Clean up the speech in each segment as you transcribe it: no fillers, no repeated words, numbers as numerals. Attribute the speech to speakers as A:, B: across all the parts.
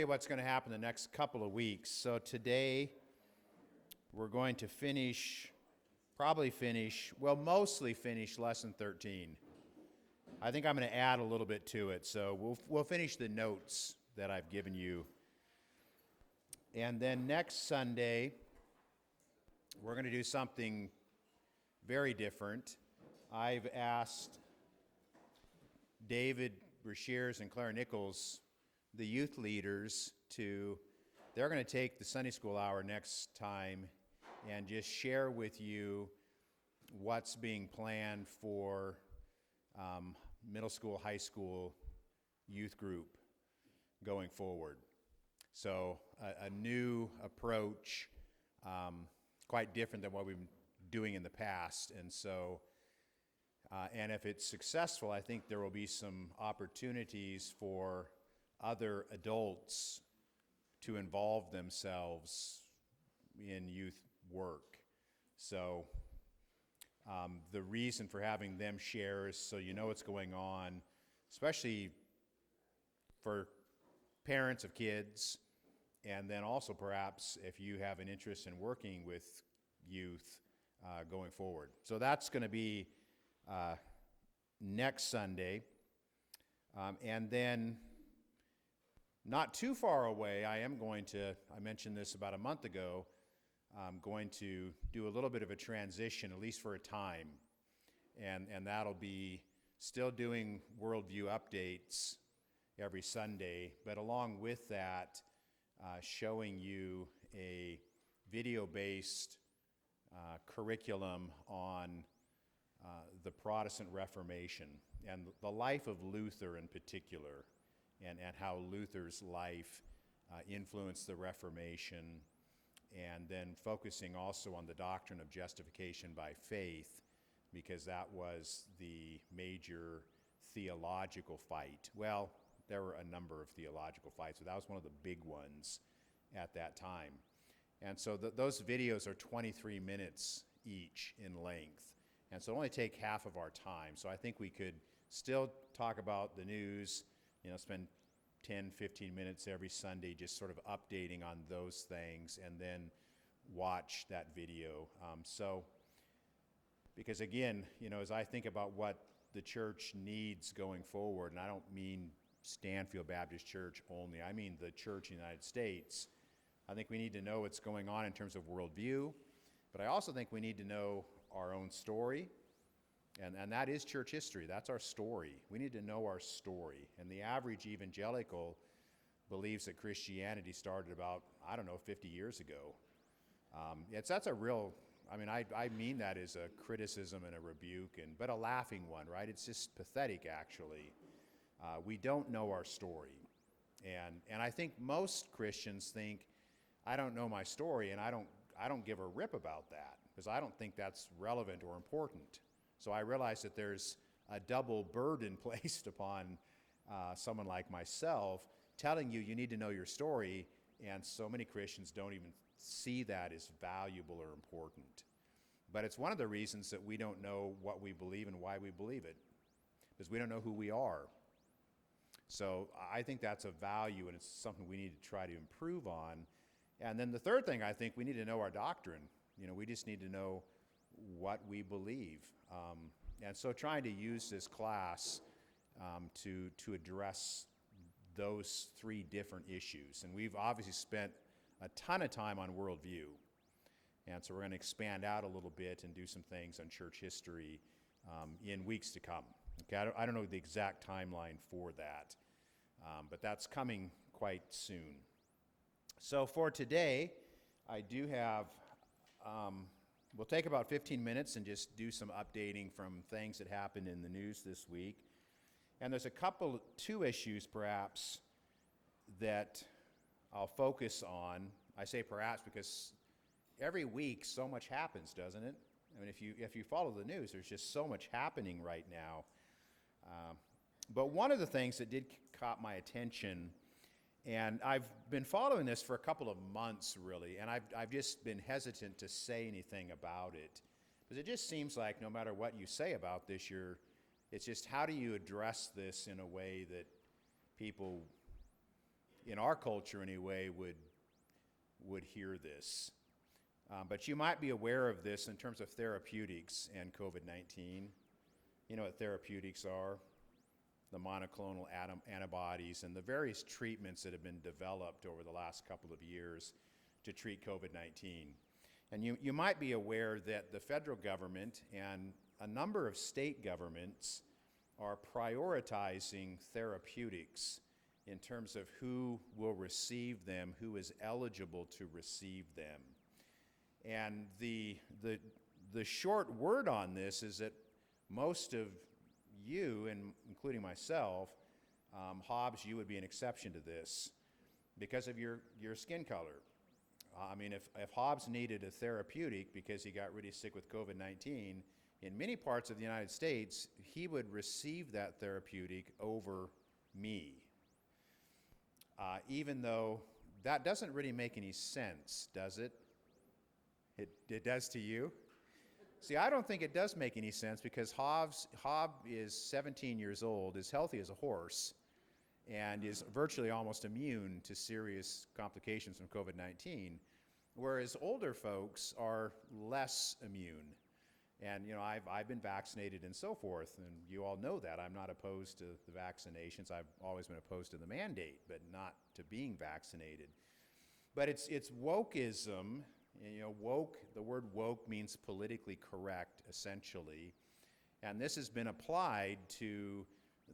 A: What's going to happen the next couple of weeks. So today we're going to mostly finish lesson 13. I think I'm going to add a little bit to it. So we'll finish the notes that I've given you. And then next Sunday, we're going to do something very different. I've asked David Brashears and Claire Nichols, the youth leaders, they're going to take the Sunday school hour next time and just share with you what's being planned for middle school, high school youth group going forward. So a new approach, quite different than what we've been doing in the past. And so, and if it's successful, I think there will be some opportunities for other adults to involve themselves in youth work. So the reason for having them share is so you know what's going on, especially for parents of kids, and then also perhaps if you have an interest in working with youth going forward. So that's going to be next Sunday. And then not too far away, I mentioned this about a month ago, I'm going to do a little bit of a transition, at least for a time. And that'll be still doing worldview updates every Sunday, but along with that, showing you a video-based curriculum on the Protestant Reformation and the life of Luther in particular, and how Luther's life influenced the Reformation, and then focusing also on the doctrine of justification by faith, because that was the major theological fight. Well, there were a number of theological fights, but that was one of the big ones at that time. And so those videos are 23 minutes each in length, and so only take half of our time. So I think we could still talk about the news, spend 10, 15 minutes every Sunday just sort of updating on those things, and then watch that video. Because again, as I think about what the church needs going forward, and I don't mean Stanfield Baptist Church only, I mean the church in the United States, I think we need to know what's going on in terms of worldview, but I also think we need to know our own story. And that is church history. That's our story. We need to know our story. And the average evangelical believes that Christianity started about, 50 years ago. That's a real, I mean that as a criticism and a rebuke, but a laughing one, right? It's just pathetic, actually. We don't know our story. And I think most Christians think, I don't know my story, and I don't give a rip about that, because I don't think that's relevant or important. So I realize that there's a double burden placed upon someone like myself, telling you need to know your story, and so many Christians don't even see that as valuable or important. But it's one of the reasons that we don't know what we believe and why we believe it, because we don't know who we are. So I think that's a value, and it's something we need to try to improve on. And then the third thing, I think we need to know our doctrine. We just need to know what we believe. And so trying to use this class to address those three different issues. And we've obviously spent a ton of time on worldview. And so we're going to expand out a little bit and do some things on church history in weeks to come. Okay, I don't know the exact timeline for that, but that's coming quite soon. So for today, I do have, we'll take about 15 minutes and just do some updating from things that happened in the news this week. And there's two issues perhaps that I'll focus on. I say perhaps because every week so much happens, doesn't it? If you follow the news, there's just so much happening right now. But one of the things that did caught my attention, and I've been following this for a couple of months really, and I've just been hesitant to say anything about it, because it just seems like no matter what you say about this, it's just how do you address this in a way that people in our culture anyway, would hear this. But you might be aware of this in terms of therapeutics and COVID-19. You know what therapeutics are? The monoclonal antibodies and the various treatments that have been developed over the last couple of years to treat COVID-19. And you might be aware that the federal government and a number of state governments are prioritizing therapeutics in terms of who will receive them, who is eligible to receive them. And the short word on this is that most of you, and including myself, Hobbs, you would be an exception to this because of your skin color. I mean, if Hobbs needed a therapeutic because he got really sick with COVID-19, in many parts of the United States, he would receive that therapeutic over me. Even though that doesn't really make any sense, does it? It does to you? See, I don't think it does make any sense because Hobb is 17 years old, is healthy as a horse, and is virtually almost immune to serious complications from COVID-19, whereas older folks are less immune. And, you know, I've been vaccinated and so forth, and you all know that. I'm not opposed to the vaccinations. I've always been opposed to the mandate, but not to being vaccinated. But it's wokeism. You know, woke, the word woke means politically correct, essentially. And this has been applied to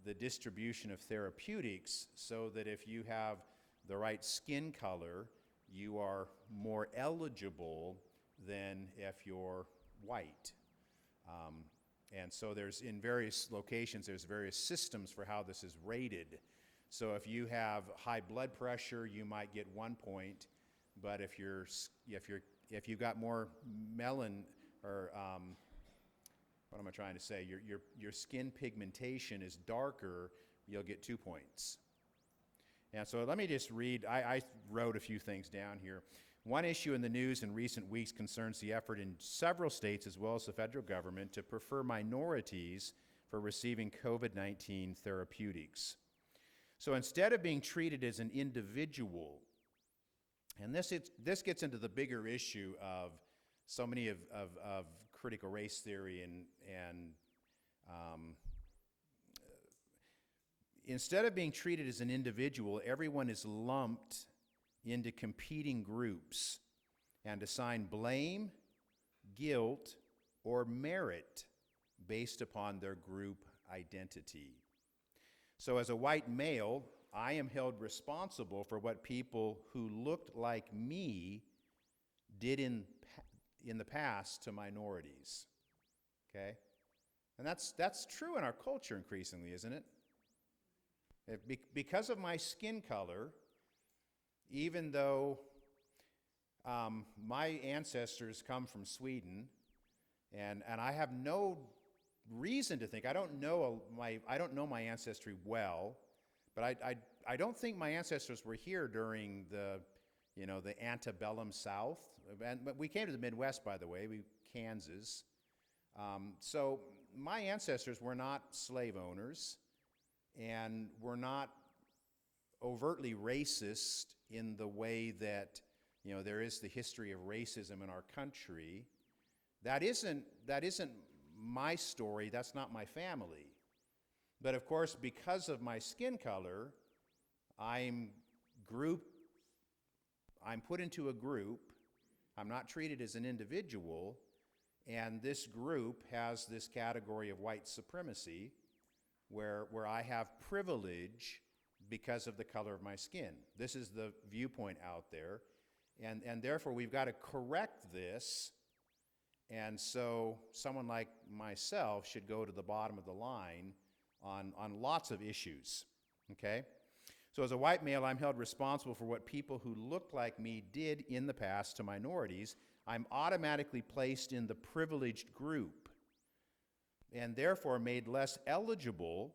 A: the distribution of therapeutics so that if you have the right skin color, you are more eligible than if you're white. And so there's, in various locations, there's various systems for how this is rated. So if you have high blood pressure, you might get 1 point, but if you've got more melanin, or what am I trying to say? Your skin pigmentation is darker, you'll get 2 points. And so let me just read, I wrote a few things down here. One issue in the news in recent weeks concerns the effort in several states as well as the federal government to prefer minorities for receiving COVID-19 therapeutics. So instead of being treated as an individual, and this gets into the bigger issue of so many of critical race theory and instead of being treated as an individual, everyone is lumped into competing groups and assigned blame, guilt, or merit based upon their group identity. So as a white male, I am held responsible for what people who looked like me did in the past to minorities. Okay? And that's true in our culture increasingly, isn't it? Because of my skin color, even though my ancestors come from Sweden, and I have no reason to think, I don't know my ancestry well, but I don't think my ancestors were here during the antebellum South. But we came to the Midwest, by the way, Kansas. So my ancestors were not slave owners, and were not overtly racist in the way that, you know, there is the history of racism in our country. That isn't my story, that's not my family. But of course, because of my skin color, I'm put into a group, I'm not treated as an individual, and this group has this category of white supremacy where I have privilege because of the color of my skin. This is the viewpoint out there, and therefore we've got to correct this, and so someone like myself should go to the bottom of the line on lots of issues, okay? So as a white male, I'm held responsible for what people who look like me did in the past to minorities. I'm automatically placed in the privileged group and therefore made less eligible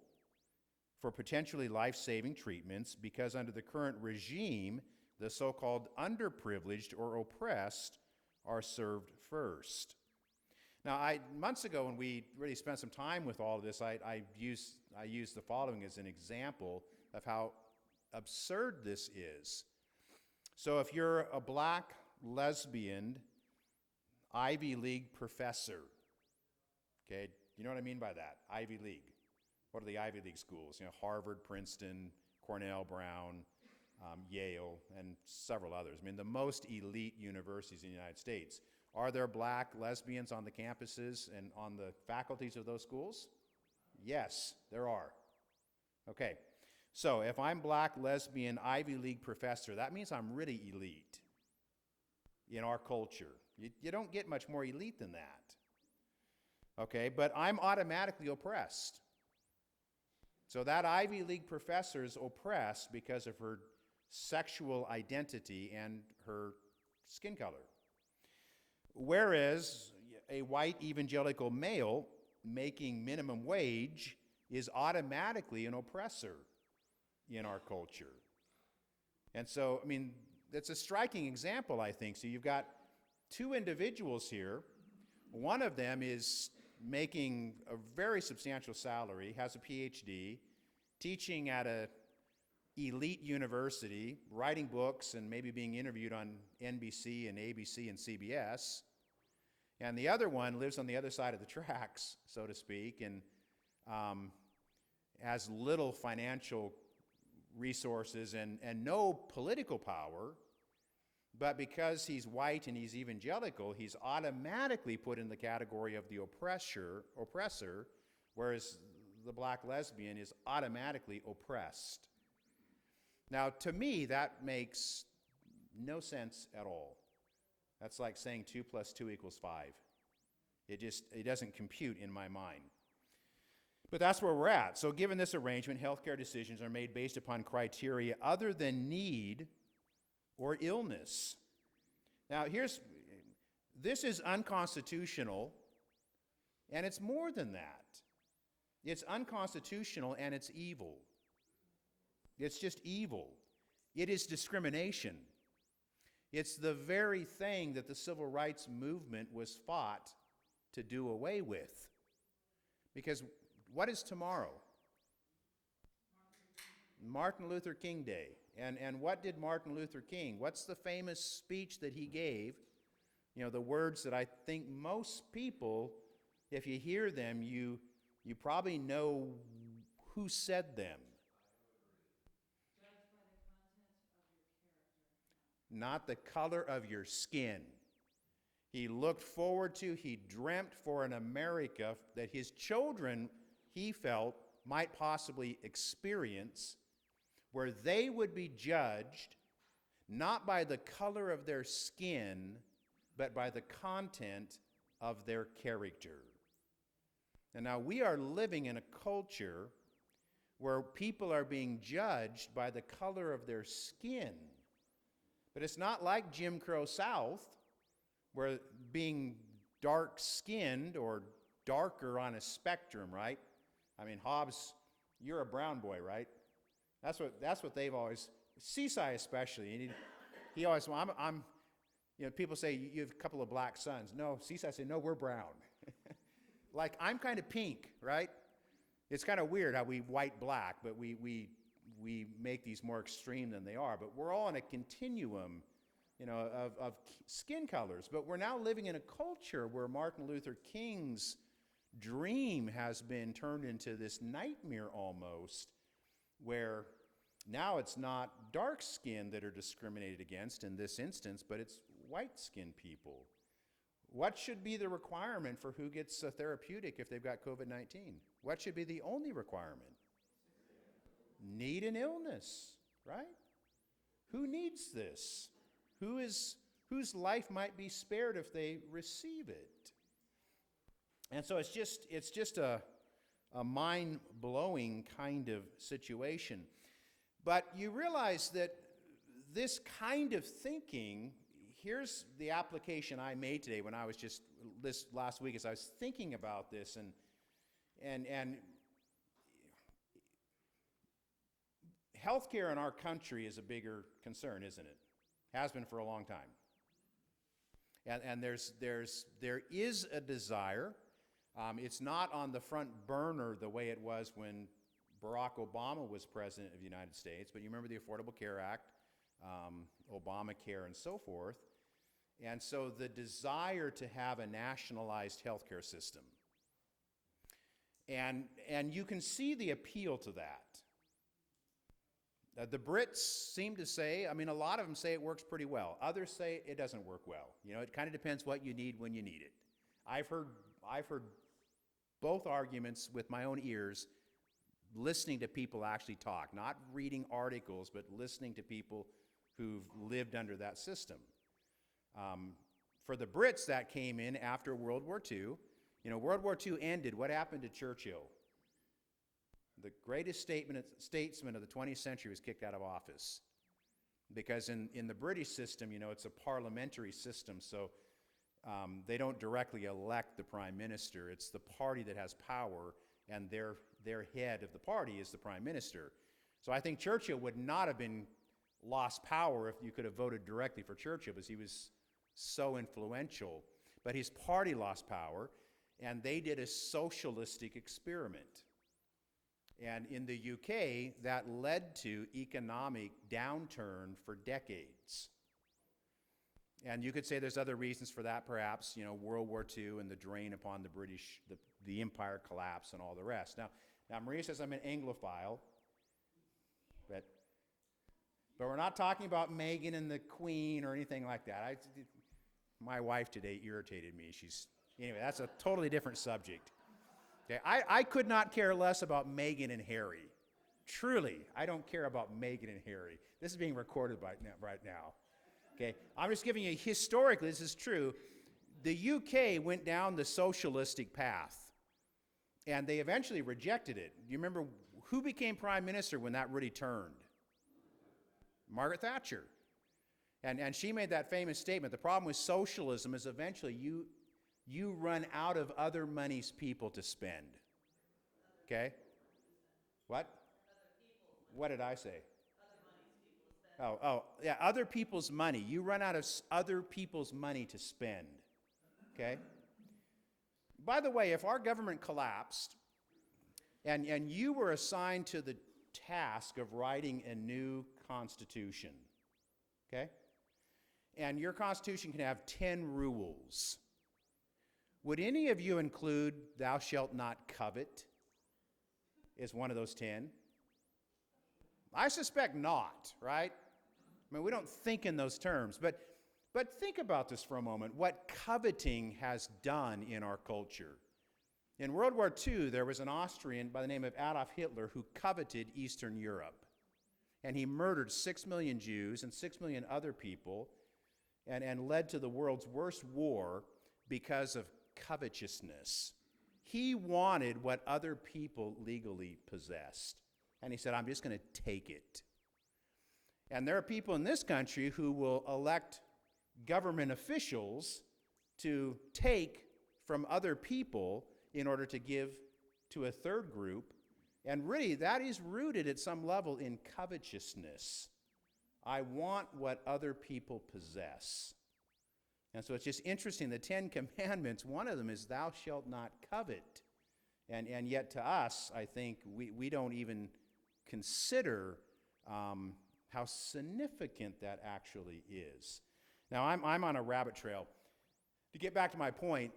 A: for potentially life-saving treatments because under the current regime, the so-called underprivileged or oppressed are served first. Now, months ago when we really spent some time with all of this, I used the following as an example of how absurd this is. So if you're a black lesbian Ivy League professor, okay, you know what I mean by that? Ivy League. What are the Ivy League schools? You know, Harvard, Princeton, Cornell, Brown, Yale, and several others. I mean, the most elite universities in the United States. Are there black lesbians on the campuses and on the faculties of those schools? Yes, there are. Okay, so if I'm black, lesbian, Ivy League professor, that means I'm really elite in our culture. You don't get much more elite than that. Okay, but I'm automatically oppressed. So that Ivy League professor is oppressed because of her sexual identity and her skin color. Whereas a white evangelical male making minimum wage is automatically an oppressor in our culture. And so, I mean, that's a striking example, I think. So you've got two individuals here. One of them is making a very substantial salary, has a PhD, teaching at a elite university, writing books and maybe being interviewed on NBC and ABC and CBS. And the other one lives on the other side of the tracks, so to speak, and has little financial resources and no political power. But because he's white and he's evangelical, he's automatically put in the category of the oppressor, whereas the black lesbian is automatically oppressed. Now, to me, that makes no sense at all. That's like saying 2 + 2 = 5. It doesn't compute in my mind. But that's where we're at. So given this arrangement, healthcare decisions are made based upon criteria other than need or illness. Now, this is unconstitutional, and it's more than that. It's unconstitutional and it's evil. It's just evil. It is discrimination. It's the very thing that the civil rights movement was fought to do away with. Because what is tomorrow? Martin Luther King Day. And what did Martin Luther King, what's the famous speech that he gave? You know, the words that I think most people, if you hear them, you probably know who said them.
B: Judged by the content of your character.
A: Not the color of your skin. He looked forward to, he dreamt for an America that his children, he felt, might possibly experience, where they would be judged not by the color of their skin, but by the content of their character. And now we are living in a culture where people are being judged by the color of their skin. But it's not like Jim Crow South, where being dark-skinned or darker on a spectrum, right? I mean, Hobbes, you're a brown boy, right? That's what they've always, Seaside especially. He always, I'm, you know, people say you have a couple of black sons. No, Seaside say, no, we're brown. Like, I'm kind of pink, right? It's kind of weird how we white-black, but we make these more extreme than they are. But we're all in a continuum, you know, of skin colors. But we're now living in a culture where Martin Luther King's dream has been turned into this nightmare almost, where now it's not dark skin that are discriminated against in this instance, but it's white-skinned people. What should be the requirement for who gets a therapeutic if they've got COVID-19? What should be the only requirement? Need an illness, right? Who needs this? Whose life might be spared if they receive it? And so it's just a mind-blowing kind of situation. But you realize that this kind of thinking, here's the application I made today when I was just, this last week as I was thinking about this, and healthcare in our country is a bigger concern, isn't it? Has been for a long time. And there is a desire. It's not on the front burner the way it was when Barack Obama was president of the United States, but you remember the Affordable Care Act, Obamacare, and so forth. And so the desire to have a nationalized healthcare system. And you can see the appeal to that. The Brits seem to say, I mean, a lot of them say it works pretty well. Others say it doesn't work well. You know, it kind of depends what you need when you need it. I've heard both arguments with my own ears, listening to people actually talk, not reading articles, but listening to people who've lived under that system. For the Brits, that came in after World War II. You know, World War II ended. What happened to Churchill? The greatest statesman of the 20th century was kicked out of office. Because in the British system, you know, it's a parliamentary system, so they don't directly elect the prime minister. It's the party that has power, and their head of the party is the prime minister. So I think Churchill would not have been lost power if you could have voted directly for Churchill, because he was so influential. But his party lost power, and they did a socialistic experiment. And in the UK, that led to economic downturn for decades. And you could say there's other reasons for that, perhaps, you know, World War II and the drain upon the British, the empire collapse and all the rest. Now Maria says I'm an Anglophile, but we're not talking about Meghan and the Queen or anything like that. My wife today irritated me. Anyway, that's a totally different subject. Okay, I could not care less about Meghan and Harry. Truly, I don't care about Meghan and Harry. This is being recorded right now. Okay, I'm just giving you historically, this is true. The UK went down the socialistic path, and they eventually rejected it. Do you remember who became prime minister when that really turned? Margaret Thatcher. And she made that famous statement, the problem with socialism is eventually you run out of other money's people to spend. Okay? What? What did I say? Yeah, other people's money. You run out of other people's money to spend. Okay? By the way, if our government collapsed and you were assigned to the task of writing a new constitution, okay? And your constitution can have 10 rules. Would any of you include thou shalt not covet as one of those 10? I suspect not, right? I mean, we don't think in those terms, but think about this for a moment, what coveting has done in our culture. In World War II, there was an Austrian by the name of Adolf Hitler who coveted Eastern Europe. And he murdered 6 million Jews and 6 million other people and led to the world's worst war because of covetousness. He wanted what other people legally possessed. And he said, I'm just going to take it. And there are people in this country who will elect government officials to take from other people in order to give to a third group. And really, that is rooted at some level in covetousness. I want what other people possess. And so it's just interesting, the 10 Commandments, one of them is thou shalt not covet. And yet to us, I think we don't even consider how significant that actually is. Now, I'm on a rabbit trail. To get back to my point,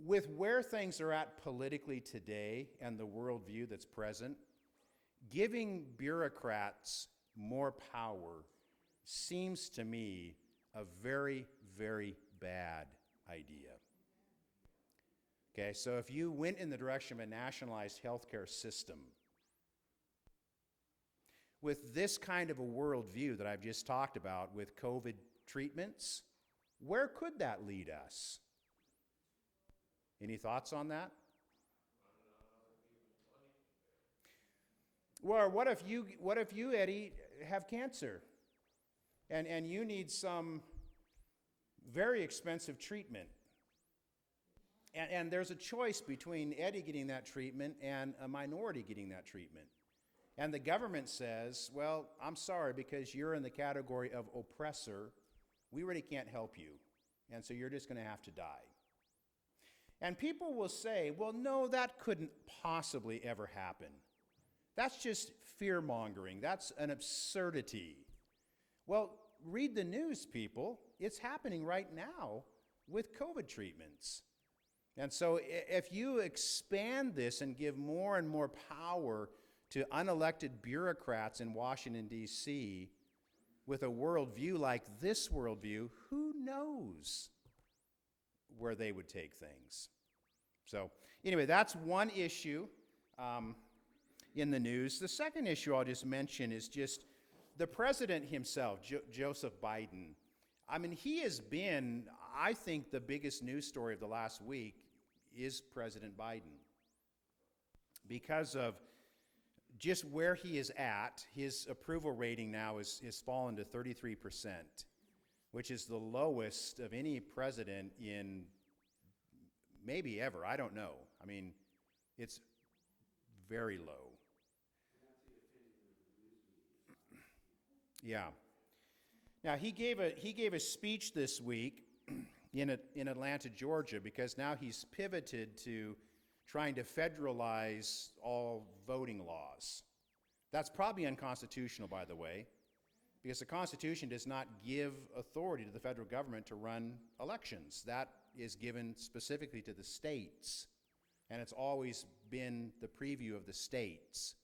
A: with where things are at politically today and the worldview that's present, giving bureaucrats more power seems to me a very, very bad idea. Okay, so if you went in the direction of a nationalized healthcare system, with this kind of a worldview that I've just talked about with COVID treatments, where could that lead us? Any thoughts on that? Well, what if you, Eddie, have cancer and you need some very expensive treatment? And there's a choice between Eddie getting that treatment and a minority getting that treatment. And the government says, well, I'm sorry, because you're in the category of oppressor, we really can't help you. And so you're just going to have to die. And people will say, well, no, that couldn't possibly ever happen. That's just fear-mongering. That's an absurdity. Well, read the news, people. It's happening right now with COVID treatments. And so if you expand this and give more and more power to unelected bureaucrats in Washington, D.C., with a worldview like this worldview, who knows where they would take things? So anyway, that's one issue in the news. The second issue I'll just mention is just the president himself, Joseph Biden. I mean, he has been, I think, the biggest news story of the last week is President Biden. Because of just where he is at, his approval rating now has fallen to 33%, which is the lowest of any president in maybe ever. I don't know. I mean, it's very low. Yeah. Now, he gave a speech this week in Atlanta, Georgia, because now he's pivoted to trying to federalize all voting laws. That's probably unconstitutional, by the way, because the Constitution does not give authority to the federal government to run elections. That is given specifically to the states, and it's always been the preview of the states.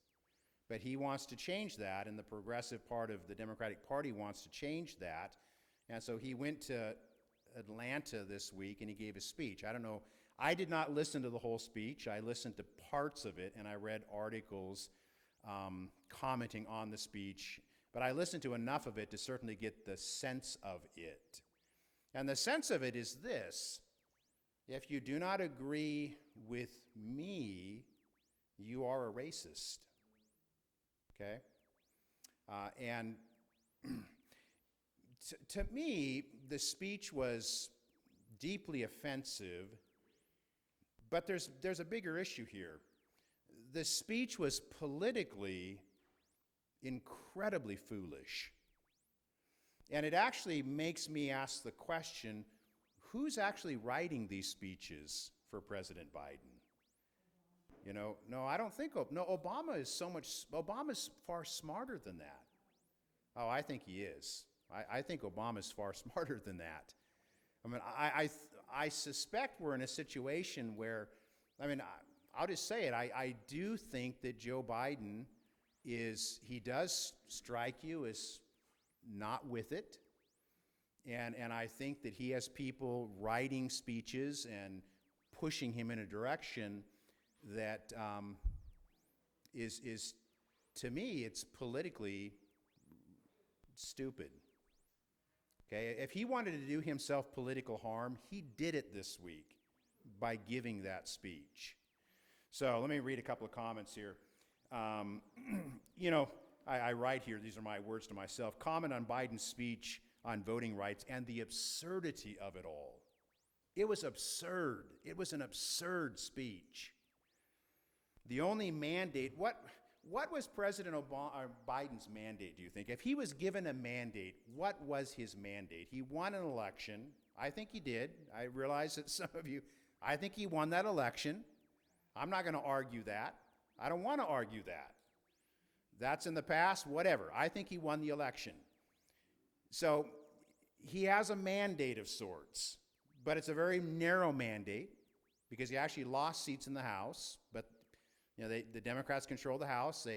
A: But he wants to change that, and the progressive part of the Democratic Party wants to change that. And so he went to Atlanta this week, and he gave a speech. I don't know. I did not listen to the whole speech. I listened to parts of it, and I read articles commenting on the speech. But I listened to enough of it to certainly get the sense of it. And the sense of it is this: if you do not agree with me, you are a racist. Okay? And to me, the speech was deeply offensive, but there's a bigger issue here. The speech was politically incredibly foolish. And it actually makes me ask the question, who's actually writing these speeches for President Biden? You know, no, I don't think, Obama's far smarter than that. Oh, I think he is. I think Obama's far smarter than that. I mean, I suspect we're in a situation where, I mean, I'll just say it, I do think that Joe Biden he does strike you as not with it. And I think that he has people writing speeches and pushing him in a direction that is, to me, it's politically stupid. Okay, if he wanted to do himself political harm, he did it this week by giving that speech. So let me read a couple of comments here. You know, I write here, these are my words to myself, comment on Biden's speech on voting rights and the absurdity of it all. It was absurd. It was an absurd speech. The only mandate, what was President Biden's mandate, do you think? If he was given a mandate, what was his mandate? He won an election. I think he did. I realize that some of you, I think he won that election. I'm not going to argue that. I don't want to argue that. That's in the past, whatever. I think he won the election. So he has a mandate of sorts, but it's a very narrow mandate because he actually lost seats in the House, but you know, the Democrats control the House.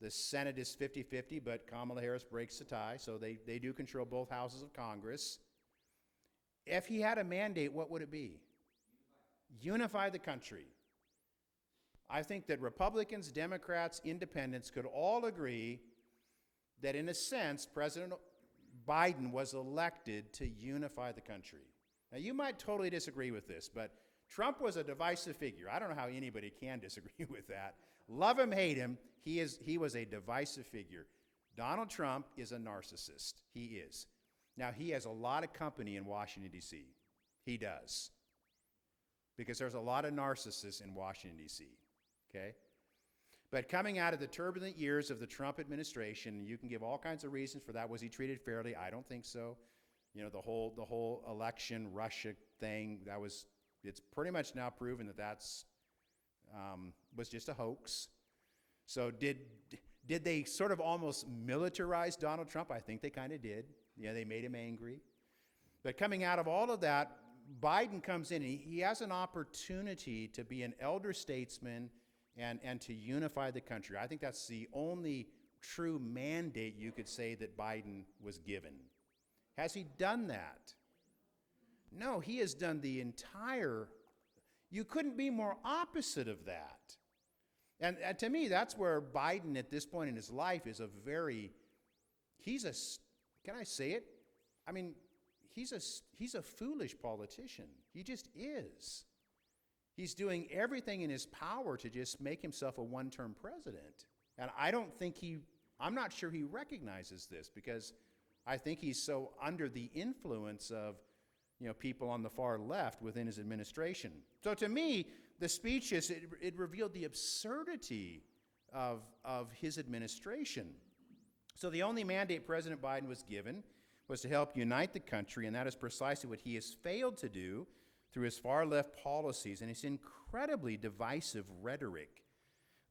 A: The Senate is 50-50, but Kamala Harris breaks the tie, so they do control both houses of Congress. If he had a mandate, what would it be? Unify the country. I think that Republicans, Democrats, Independents could all agree that, in a sense, President Biden was elected to unify the country. Now, you might totally disagree with this, but Trump was a divisive figure. I don't know how anybody can disagree with that. Love him, hate him, he was a divisive figure. Donald Trump is a narcissist. He is. Now, he has a lot of company in Washington, D.C. He does. Because there's a lot of narcissists in Washington, D.C., okay? But coming out of the turbulent years of the Trump administration, you can give all kinds of reasons for that. Was he treated fairly? I don't think so. You know, the whole election Russia thing, that was It's pretty much now proven that was just a hoax. So did they sort of almost militarize Donald Trump? I think they kind of did. Yeah, they made him angry. But coming out of all of that, Biden comes in, and he has an opportunity to be an elder statesman and to unify the country. I think that's the only true mandate you could say that Biden was given. Has he done that? No, he has done the entire, you couldn't be more opposite of that. And to me, that's where Biden at this point in his life is can I say it? I mean, he's a foolish politician. He just is. He's doing everything in his power to just make himself a one-term president. And I'm not sure he recognizes this, because I think he's so under the influence of, people on the far left within his administration. So to me, the speech it revealed the absurdity of his administration. So the only mandate President Biden was given was to help unite the country, and that is precisely what he has failed to do through his far-left policies and his incredibly divisive rhetoric.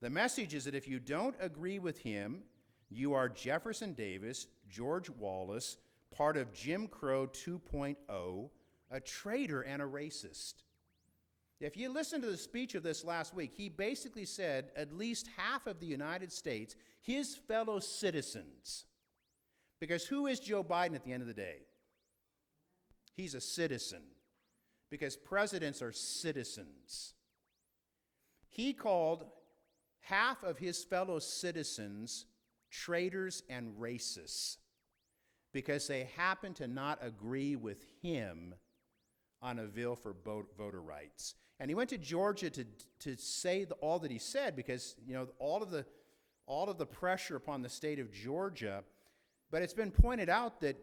A: The message is that if you don't agree with him, you are Jefferson Davis, George Wallace, part of Jim Crow 2.0, a traitor and a racist. If you listen to the speech of this last week, he basically said at least half of the United States, his fellow citizens. Because who is Joe Biden at the end of the day? He's a citizen. Because presidents are citizens. He called half of his fellow citizens traitors and racists because they happen to not agree with him on a bill for voter rights. And he went to Georgia to say all that he said, because all of the pressure upon the state of Georgia. But it's been pointed out that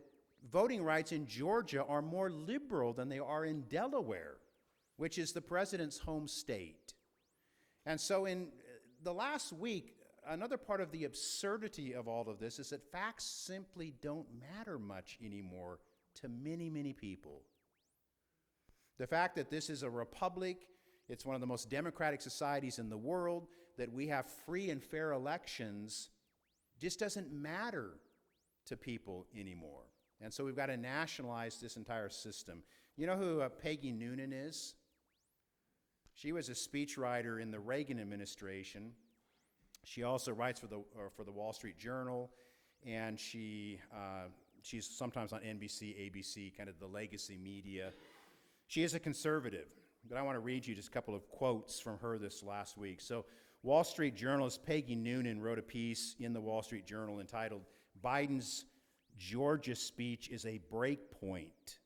A: voting rights in Georgia are more liberal than they are in Delaware, which is the president's home state. And so in the last week, another part of the absurdity of all of this is that facts simply don't matter much anymore to many, many people. The fact that this is a republic, it's one of the most democratic societies in the world, that we have free and fair elections, just doesn't matter to people anymore. And so we've got to nationalize this entire system. You know who Peggy Noonan is? She was a speechwriter in the Reagan administration. She also writes for the Wall Street Journal, and she's sometimes on NBC, ABC, kind of the legacy media. She is a conservative, but I want to read you just a couple of quotes from her this last week. So Wall Street journalist Peggy Noonan wrote a piece in the Wall Street Journal entitled, "Biden's Georgia speech is a break point."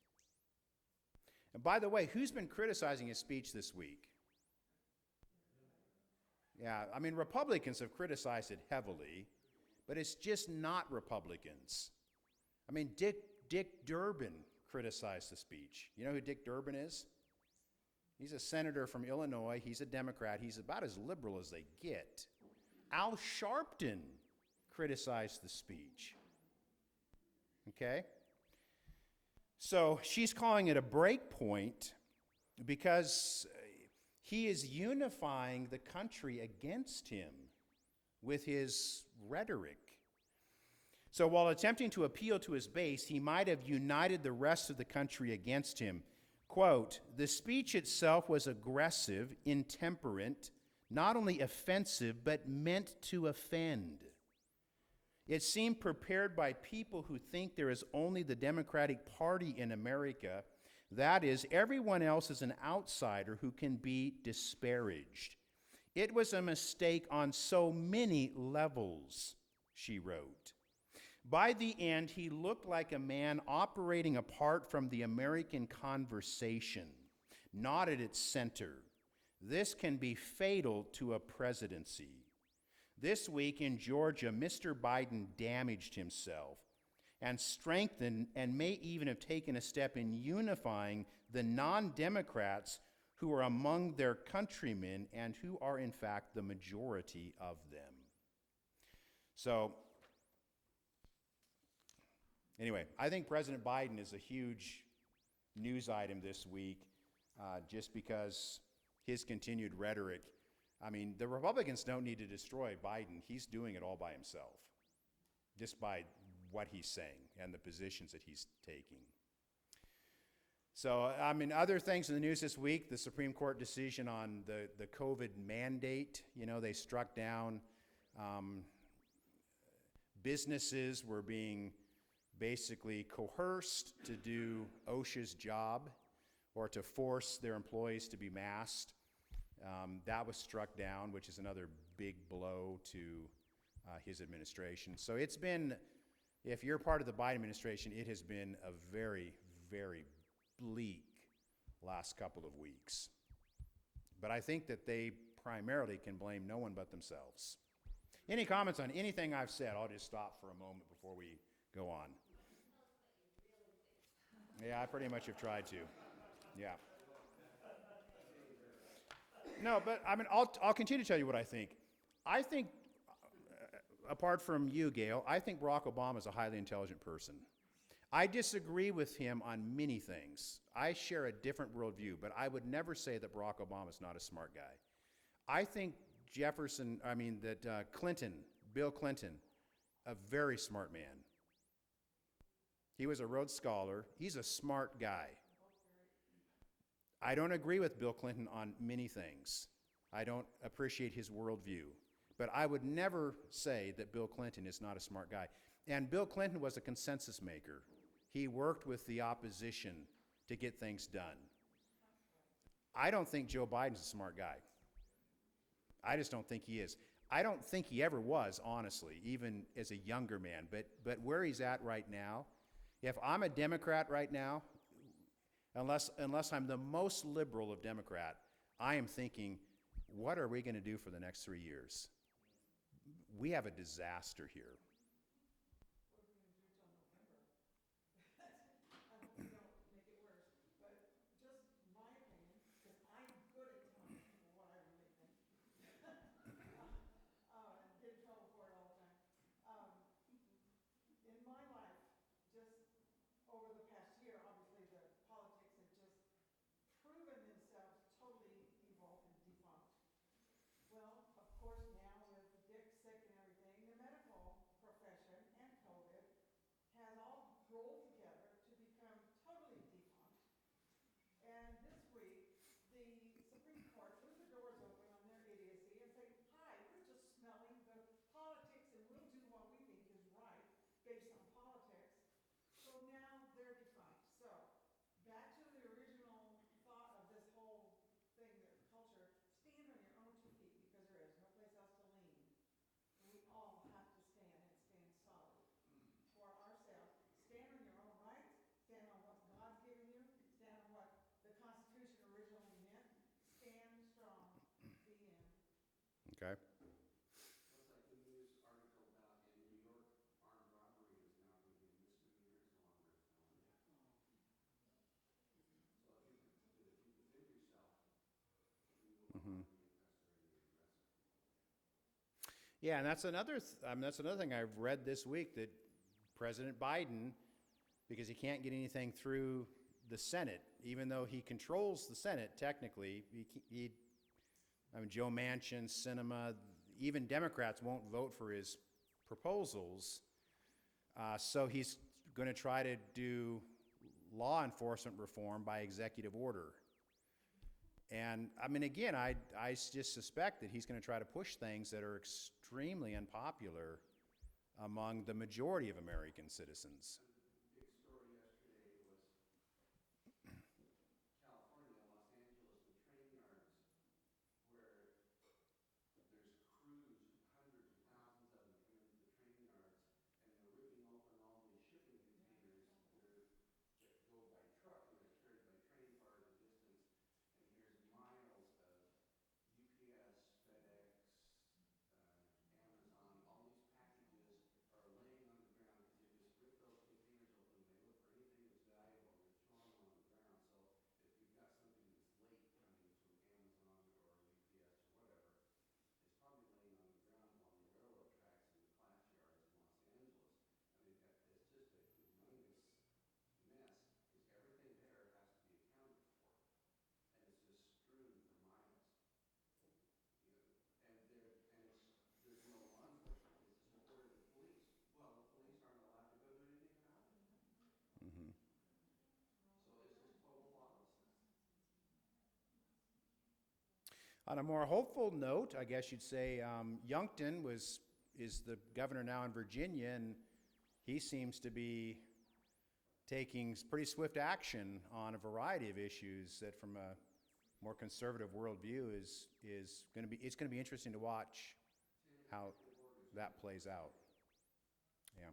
A: And by the way, who's been criticizing his speech this week? Yeah, I mean, Republicans have criticized it heavily, but it's just not Republicans. I mean, Dick Durbin criticized the speech. You know who Dick Durbin is? He's a senator from Illinois. He's a Democrat. He's about as liberal as they get. Al Sharpton criticized the speech. Okay? So she's calling it a break point because he is unifying the country against him with his rhetoric. So while attempting to appeal to his base, he might have united the rest of the country against him. Quote, "The speech itself was aggressive, intemperate, not only offensive, but meant to offend. It seemed prepared by people who think there is only the Democratic Party in America. That is, everyone else is an outsider who can be disparaged. It was a mistake on so many levels," she wrote. By the end, he looked like a man operating apart from the American conversation, not at its center. This can be fatal to a presidency. This week in Georgia, Mr. Biden damaged himself and strengthened and may even have taken a step in unifying the non-Democrats who are among their countrymen and who are, in fact, the majority of them. So, anyway, I think President Biden is a huge news item this week. just because his continued rhetoric. I mean, the Republicans don't need to destroy Biden. He's doing it all by himself, just by what he's saying and the positions that he's taking. So, I mean, other things in the news this week, the Supreme Court decision on the COVID mandate. You know, they struck down businesses were being basically coerced to do OSHA's job or to force their employees to be masked. That was struck down, which is another big blow to his administration. So it's been, if you're part of the Biden administration, it has been a very, very bleak last couple of weeks. But I think that they primarily can blame no one but themselves. Any comments on anything I've said? I'll just stop for a moment before we go on. Yeah, I pretty much have tried to. Yeah. No, but I mean, I'll continue to tell you what I think. I think, apart from you, Gail, I think Barack Obama is a highly intelligent person. I disagree with him on many things. I share a different worldview, but I would never say that Barack Obama is not a smart guy. I think Bill Clinton, a very smart man. He was a Rhodes Scholar. He's a smart guy. I don't agree with Bill Clinton on many things. I don't appreciate his worldview. But I would never say that Bill Clinton is not a smart guy. And Bill Clinton was a consensus maker. He worked with the opposition to get things done. I don't think Joe Biden's a smart guy. I just don't think he is. I don't think he ever was, honestly, even as a younger man. But where he's at right now, if I'm a Democrat right now, unless I'm the most liberal of Democrat, I am thinking, what are we going to do for the next 3 years? We have a disaster here. Okay.
C: Looks like the news article about in New York, armed robbery is now going to be a misdemeanor. It's no longer a felony. So if you defend yourself, you will no longer be incarcerated or arrested.
A: Yeah, and that's another thing I've read this week, that President Biden, because he can't get anything through the Senate, even though he controls the Senate technically, Joe Manchin, Sinema, even Democrats won't vote for his proposals. So he's going to try to do law enforcement reform by executive order. And I mean, again, I just suspect that he's going to try to push things that are extremely unpopular among the majority of American citizens.
C: Big story yesterday was California, Los Angeles, the train yards where there's crews, hundreds or thousands of them come into the train yards, and they're ripping open all these shipping containers that go by truck and they're carried by train far the distance. And here's miles of UPS, FedEx, Amazon, all these packages are laying on the ground because they just ripped those containers
A: On a more hopeful note, I guess you'd say Youngton is the governor now in Virginia, and he seems to be taking pretty swift action on a variety of issues that, from a more conservative worldview, is going to be interesting to watch how that plays out. Yeah.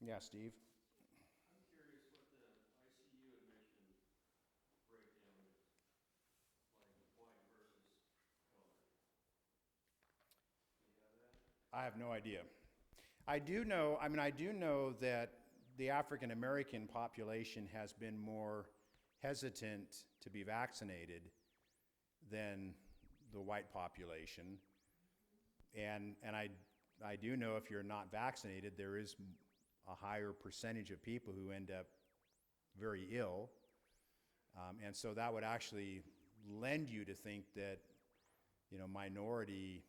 A: Yeah, Steve.
D: I'm curious what the ICU admission breakdown is, like white versus colored. Do you have that?
A: I have no idea. I do know that the African American population has been more hesitant to be vaccinated than the white population. And I do know if you're not vaccinated, there is a higher percentage of people who end up very ill. And so that would actually lend you to think that, minority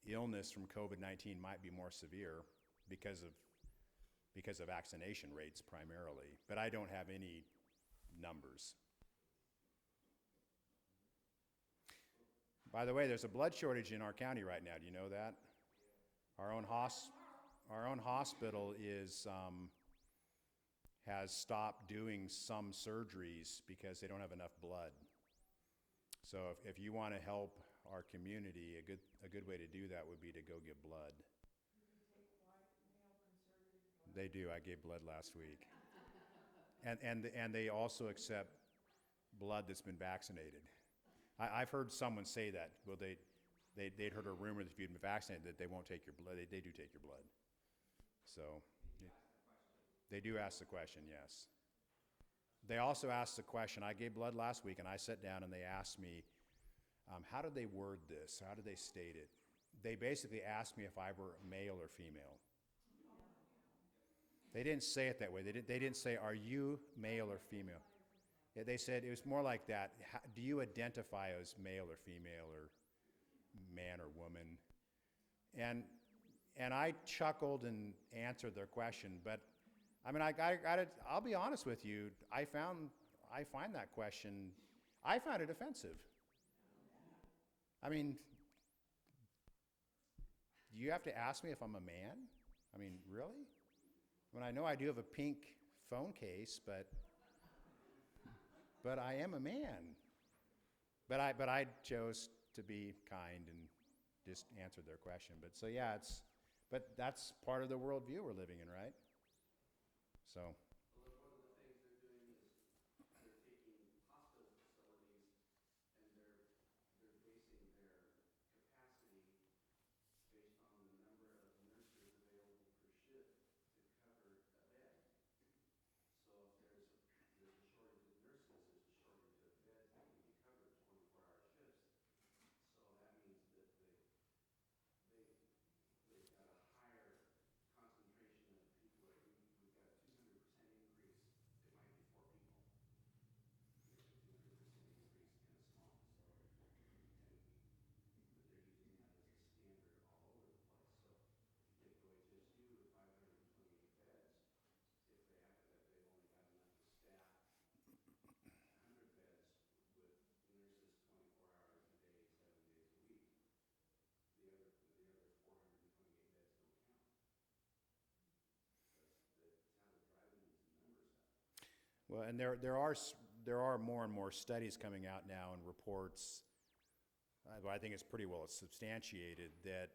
A: illness from COVID-19 might be more severe because of vaccination rates primarily. But I don't have any numbers. By the way, there's a blood shortage in our county right now. Do you know that? Our own hospital has stopped doing some surgeries because they don't have enough blood. So if you want to help our community, a good way to do that would be to go give blood.
B: You can take white, male, conservative blood.
A: They do. I gave blood last week. And they also accept blood that's been vaccinated. I've heard someone say that. Well, they'd heard a rumor that if you'd been vaccinated that they won't take your blood. They do take your blood. So they do ask the question, yes. They also asked the question. I gave blood last week, and I sat down and they asked me, how did they word this? How did they state it? They basically asked me if I were male or female. They didn't say it that way. They didn't say, are you male or female? Yeah, they said, it was more like that. Do you identify as male or female or man or woman? And I chuckled and answered their question. But I mean, I'll be honest with you. I find that question, I found it offensive. I mean, you have to ask me if I'm a man? I mean, really? I mean, I know I do have a pink phone case, but I am a man. But I chose to be kind and just answered their question. But so yeah, but that's part of the worldview we're living in, right? So.
C: Well, look, one of the things they're doing is they're taking hospital facilities and they're basing their capacity based on the number of nurses available per shift to cover a bed. So if there's a shortage of nurses, there's a shortage of beds that can be covered 24-hour shifts. So that means that they've got a higher concentration of people. We've got a 200% increase. It might be 4 people. Makes a 200% increase in a small facility. But they're using that as a standard all over the place. So if you take OHSU with 528 beds, if they've only got enough to staff 100 beds with nurses 24 hours a day, 7 days a week, the other 428 beds don't count. That's how they're driving these numbers up.
A: Well, and there are more and more studies coming out now and reports, but I think it's pretty well substantiated, that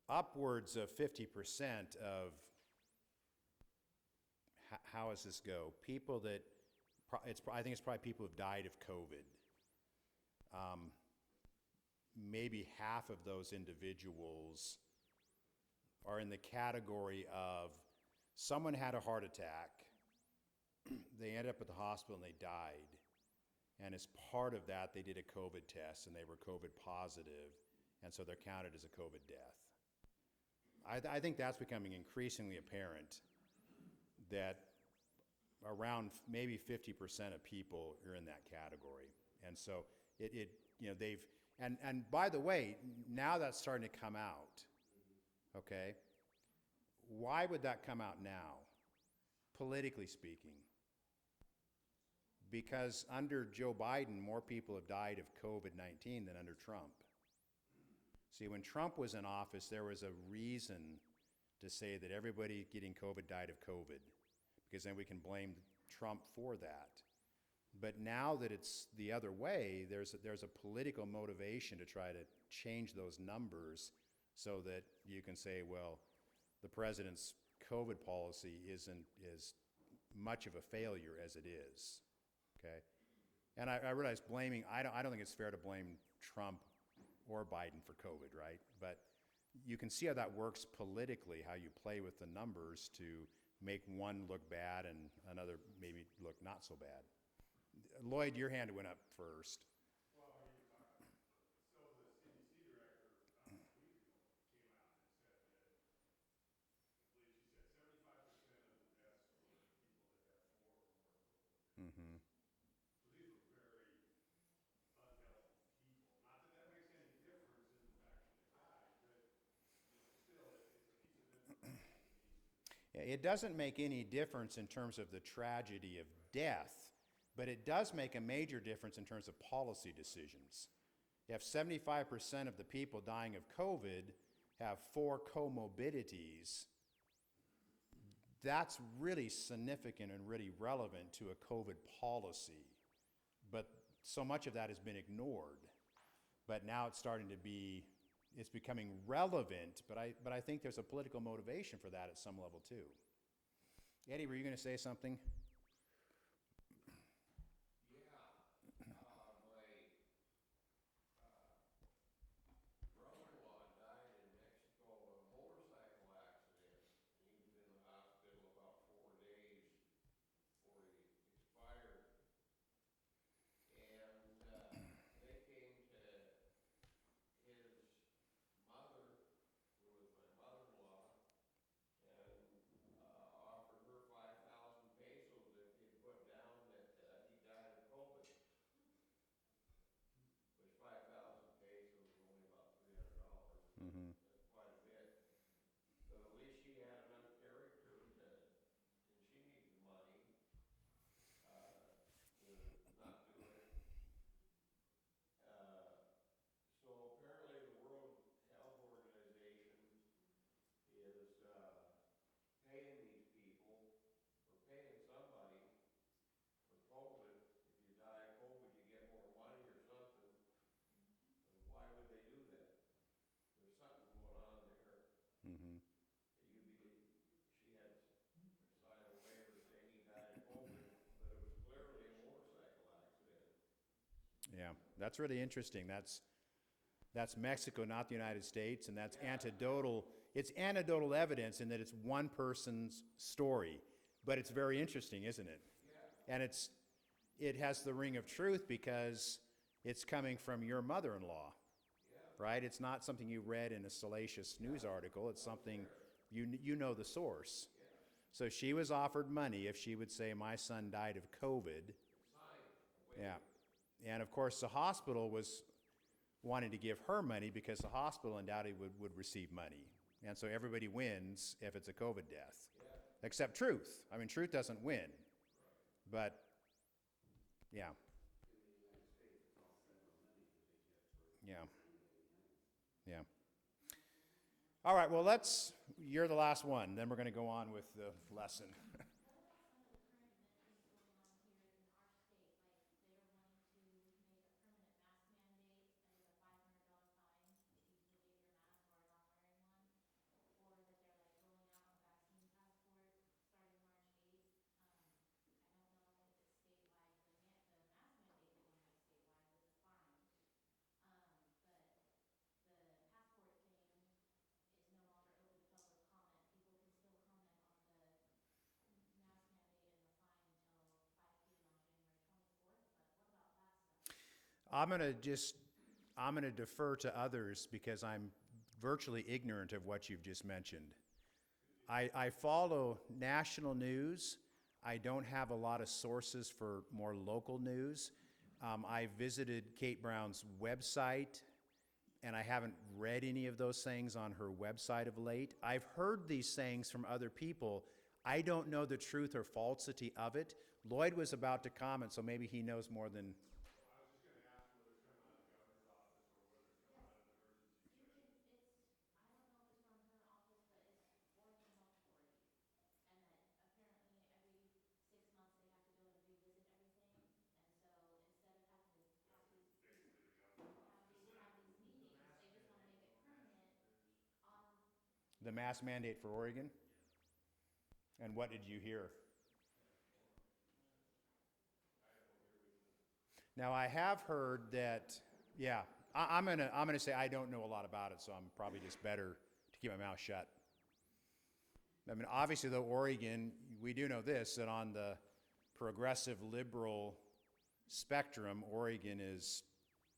A: upwards of 50% of, how does this go? People that, I think it's probably people who've died of COVID. Maybe half of those individuals are in the category of someone had a heart attack, they ended up at the hospital and they died. And as part of that, they did a COVID test and they were COVID positive, and so they're counted as a COVID death. I think that's becoming increasingly apparent that around maybe 50% of people are in that category. And so and by the way, now that's starting to come out, okay? Why would that come out now, politically speaking? Because under Joe Biden, more people have died of COVID-19 than under Trump. See, when Trump was in office, there was a reason to say that everybody getting COVID died of COVID, because then we can blame Trump for that. But now that it's the other way, there's a political motivation to try to change those numbers so that you can say, well, the president's COVID policy isn't as much of a failure as it is, okay? And I realize blaming, I don't think it's fair to blame Trump or Biden for COVID, right? But you can see how that works politically, how you play with the numbers to make one look bad and another maybe look not so bad. Lloyd, your hand went up first.
E: Well, I mean, so the CDC director a week ago came out and said that, I believe she said 75% of the deaths were people that had 4 or more COVID.
A: Mm-hmm.
E: So these were very unhealthy people. Not that that makes any difference in the fact that they died, but still, it's a piece of information that needs to be.
A: Yeah, it doesn't make any difference in terms of the tragedy of death, but it does make a major difference in terms of policy decisions. If 75% of the people dying of COVID have 4 comorbidities, that's really significant and really relevant to a COVID policy. But so much of that has been ignored. But now it's starting to be, it's becoming relevant, but I think there's a political motivation for that at some level too. Eddie, were you going to say something?
C: Brother-in-law died in Mexico of a motorcycle accident. He was in the hospital about 4 days before he expired. And they came to his mother, who was my mother-in-law, and offered her 5,000 pesos if he'd put down that he died of COVID. Which 5,000 pesos is only about $300.
A: Mm-hmm.
C: That's quite a bit. But at least she had enough character to, and she needed the money, to not do it. So apparently the World Health Organization is, paying these people, or paying somebody for COVID. If you die of COVID, you get more money or something. And why would they do that? There's something going on there.
A: Mm-hmm.
C: She had signed a waiver saying he died of COVID, but it was clearly a motorcycle accident.
A: Yeah, that's really interesting. That's Mexico, not the United States, and that's anecdotal. It's anecdotal evidence in that it's one person's story, but it's very interesting, isn't it?
C: Yeah.
A: And it has the ring of truth because it's coming from your mother-in-law, right? It's not something you read in a salacious news article. It's something you know the source. So she was offered money if she would say, my son died of COVID. Yeah. And of course, the hospital was wanting to give her money because the hospital undoubtedly would receive money. And so everybody wins if it's a COVID death. Except truth. I mean, truth doesn't win. But, yeah. Yeah. Yeah. All right, well, you're the last one. Then we're going to go on with the lesson. I'm going to defer to others because I'm virtually ignorant of what you've just mentioned. I follow national news. I don't have a lot of sources for more local news. I visited Kate Brown's website, and I haven't read any of those things on her website of late. I've heard these things from other people. I don't know the truth or falsity of it. Lloyd was about to comment, so maybe he knows more than,
E: I was just gonna ask whether it's coming out of the governor's office or whether it's coming out of an emergency
F: You
E: session.
F: can, I don't know if it's from her office, but it's Oregon Health Authority. And that apparently every 6 months they have to go and revisit everything. And so instead of having to have these,
E: Basically the governor's office.
F: have these meetings, they just wanna make it permanent on,
A: the mask mandate for Oregon. And what did you hear? Now, I have heard that, yeah, I'm gonna say I don't know a lot about it, so I'm probably just better to keep my mouth shut. I mean, obviously, though, Oregon, we do know this, that on the progressive liberal spectrum, Oregon is,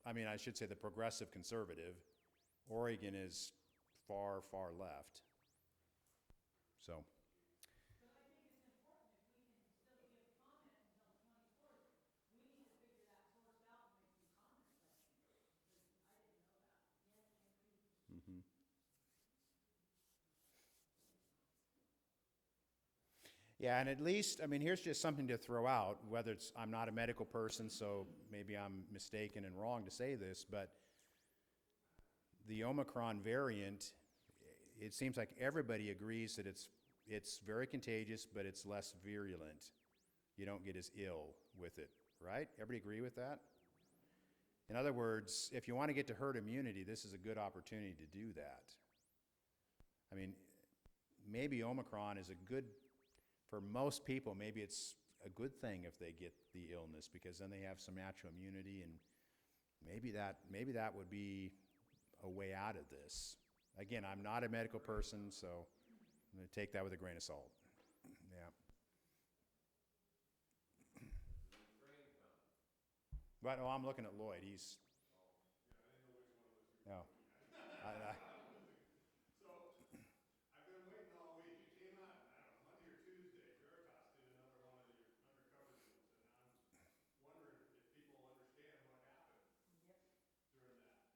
A: I mean, I should say the progressive conservative, Oregon is far, far left. So,
B: But I think it's important, if we can still give comment until the 24th, we need to figure that source out and make some comments, I think. Because I didn't know that.
F: yeah, I agree.
A: yeah, and at least, I mean, here's just something to throw out, whether it's, I'm not a medical person, so maybe I'm mistaken and wrong to say this, but the Omicron variant, it seems like everybody agrees that it's very contagious, but it's less virulent. You don't get as ill with it, right? Everybody agree with that? In other words, if you want to get to herd immunity, this is a good opportunity to do that. I mean, maybe Omicron is a good, for most people, maybe it's a good thing if they get the illness, because then they have some natural immunity, and maybe that would be a way out of this. Again, I'm not a medical person, so I'm going to take that with a grain of salt. Yeah. But, oh, I'm looking at Lloyd. He's.
E: Yeah, I didn't know which one was you.
A: No.
E: So, I've been waiting all week. It came out, I don't know, Monday or Tuesday. Veritas did another one of your undercover deals, and I'm wondering if people understand what happened
B: Yep.
E: during that.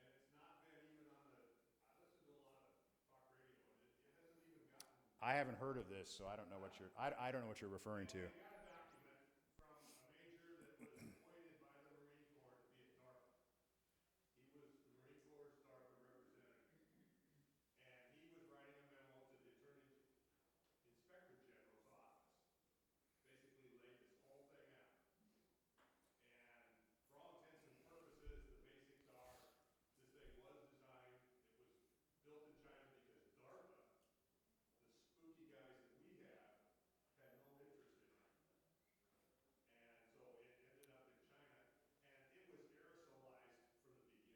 E: And it's not been even on the, I listen to a lot of talk radio, and it hasn't even gotten.
A: I haven't heard of this, so I don't know what I don't know what you're referring to.
E: I got a document from a major that was appointed by the Marine Corps to be at DARPA. He was the Marine Corps' DARPA representative. And he was writing a memo to the Inspector General's office. Basically laid this whole thing out. And for all intents and purposes, the basics are, this thing was designed, it was built in China because DARPA, the spooky guys that we have, had no interest in it. And so it ended up in China, and it was aerosolized from the beginning,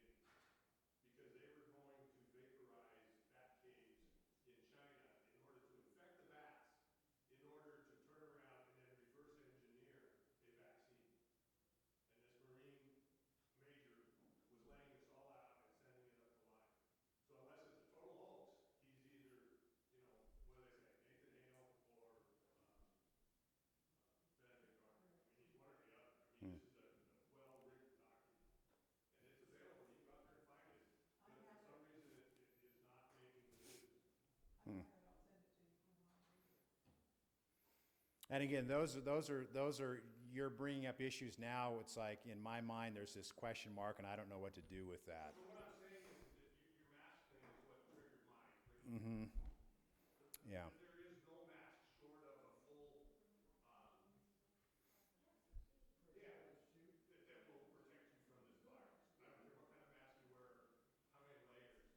E: because they were going to vaporize bat caves in China in order to infect the bats, in order to turn around and then reverse engineer a vaccine. And this Marine major was laying this all out and sending it up the line. So unless it's a total hoax, he's either, you know, what do they say, Nathan Hale or Benedict Arnold. I mean, he's one or the other. I mean, this is a well-written document. And it's available, you can go out there and find it. But for some reason, it is not making the news.
B: I have it, I'll send it to you if you want to read it.
A: And again, those are you're bringing up issues now. It's like, in my mind, there's this question mark, and I don't know what to do with that.
E: So what I'm saying is that your mask thing is what triggered mine.
A: Yeah.
E: There is no mask short of a full, yeah, that will protect you from this virus. I don't care what kind of mask you wear, how many layers.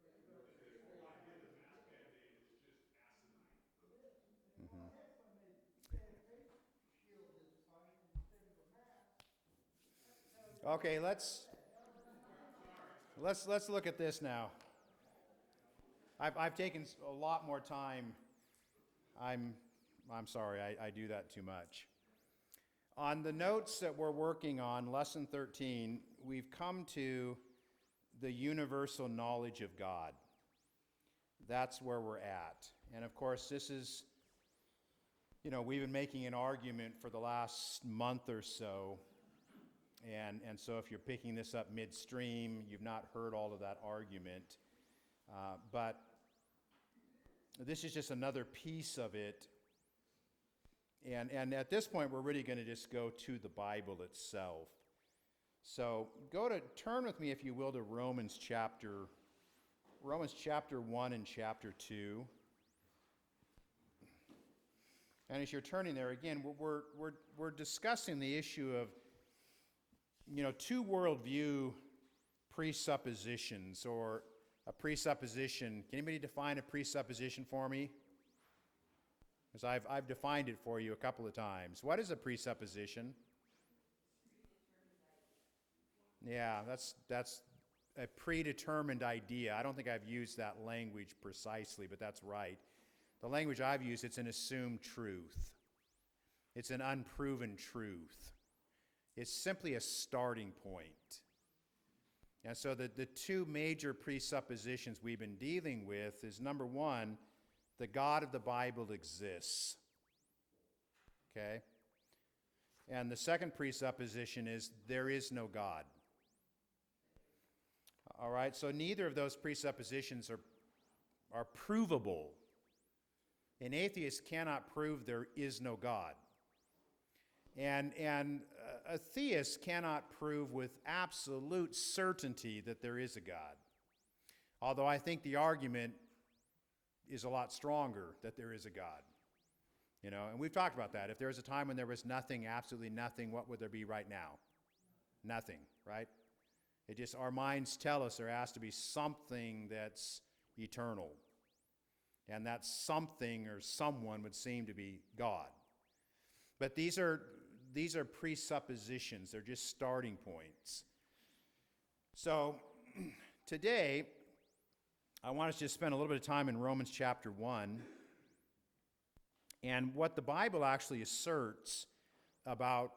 E: This whole idea of the mask mandate is just asinine.
G: Well, heck, when they say a face shield is fine instead of a mask.
A: Okay, let's look at this now. I've taken a lot more time. I'm sorry, I do that too much. On the notes that we're working on, lesson 13, we've come to the universal knowledge of God. That's where we're at. And of course, this is, you know, we've been making an argument for the last month or so. And so if you're picking this up midstream, you've not heard all of that argument. But this is just another piece of it. And at this point, we're really going to just go to the Bible itself. So turn with me, if you will, to Romans chapter 1 and chapter 2. And as you're turning there, again, we're discussing the issue of, two worldview presuppositions, or a presupposition. Can anybody define a presupposition for me? Because I've defined it for you a couple of times. What is a presupposition? Yeah, that's a predetermined idea. I don't think I've used that language precisely, but that's right. The language I've used, it's an assumed truth. It's an unproven truth. It's simply a starting point. And so the two major presuppositions we've been dealing with is, number one, the God of the Bible exists. Okay? And the second presupposition is there is no God. All right, so neither of those presuppositions are provable. An atheist cannot prove there is no God. And a theist cannot prove with absolute certainty that there is a God. Although I think the argument is a lot stronger that there is a God. And we've talked about that. If there was a time when there was nothing, absolutely nothing, what would there be right now? Nothing, right? It just, our minds tell us there has to be something that's eternal. And that something or someone would seem to be God. But these are presuppositions. They're just starting points. So today, I want us to just spend a little bit of time in Romans chapter 1 and what the Bible actually asserts about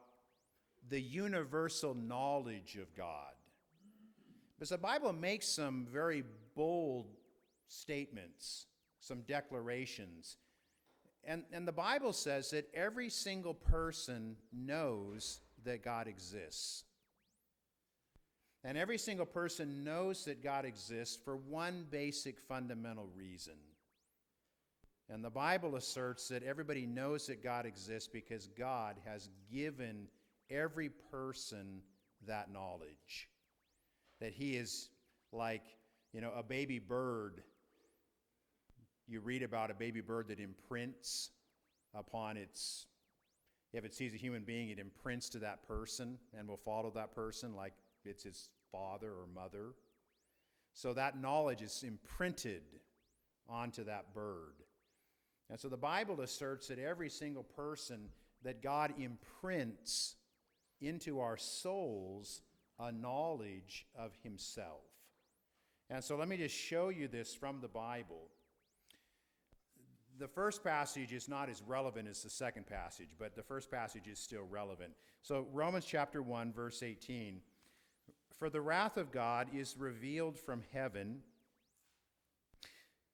A: the universal knowledge of God. Because the Bible makes some very bold statements, some declarations. And the Bible says that every single person knows that God exists. And every single person knows that God exists for one basic fundamental reason. And the Bible asserts that everybody knows that God exists because God has given every person that knowledge. That he is like, a baby bird. You read about a baby bird that imprints upon its, if it sees a human being, it imprints to that person and will follow that person like it's his father or mother. So that knowledge is imprinted onto that bird. And so the Bible asserts that every single person, that God imprints into our souls a knowledge of himself. And so let me just show you this from the Bible. The first passage is not as relevant as the second passage, but the first passage is still relevant. So Romans chapter 1, verse 18. For the wrath of God is revealed from heaven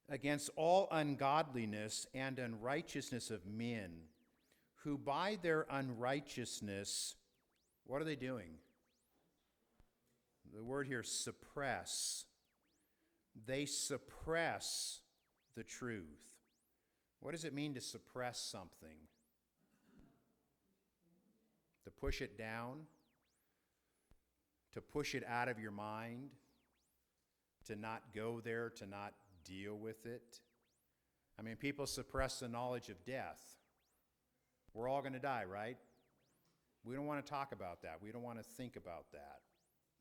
A: against all ungodliness and unrighteousness of men, who by their unrighteousness, what are they doing? The word here, suppress. They suppress the truth. What does it mean to suppress something? To push it down? To push it out of your mind? To not go there, to not deal with it? I mean, people suppress the knowledge of death. We're all going to die, right? We don't want to talk about that. We don't want to think about that.